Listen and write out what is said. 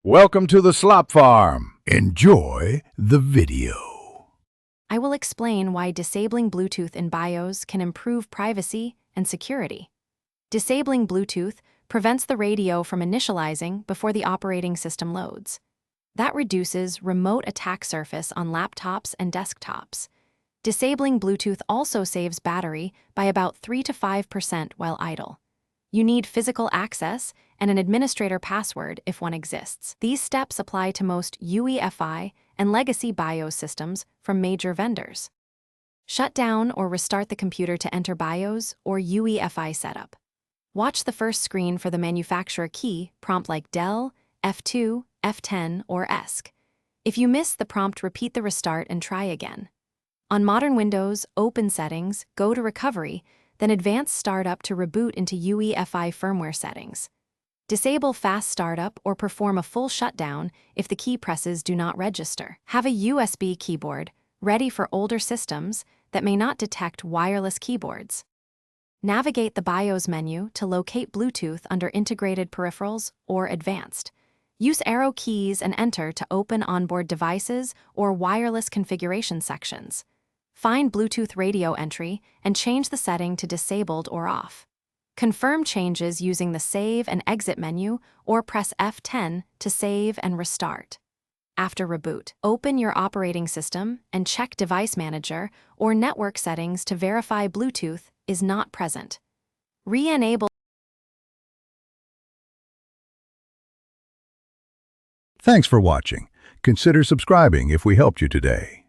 Welcome to the Slop Farm. Enjoy the video. I will explain why disabling Bluetooth in BIOS can improve privacy and security. Disabling Bluetooth prevents the radio from initializing before the operating system loads. That reduces remote attack surface on laptops and desktops. Disabling Bluetooth also saves battery by about 3 to 5% while idle. You need physical access and an administrator password if one exists. These steps apply to most UEFI and legacy BIOS systems from major vendors. Shut down or restart the computer to enter BIOS or UEFI setup. Watch the first screen for the manufacturer key prompt like Del, F2, F10, or ESC. If you miss the prompt, repeat the restart and try again. On modern Windows, open Settings, go to Recovery, then Advanced Startup to reboot into UEFI firmware settings. Disable fast startup or perform a full shutdown if the key presses do not register. Have a USB keyboard ready for older systems that may not detect wireless keyboards. Navigate the BIOS menu to locate Bluetooth under Integrated Peripherals or Advanced. Use arrow keys and enter to open onboard devices or wireless configuration sections. Find Bluetooth radio entry and change the setting to disabled or off. Confirm changes using the Save and Exit menu or press F10 to save and restart. After reboot, open your operating system and check Device Manager or Network Settings to verify Bluetooth is not present. Re-enable. Thanks for watching. Consider subscribing if we helped you today.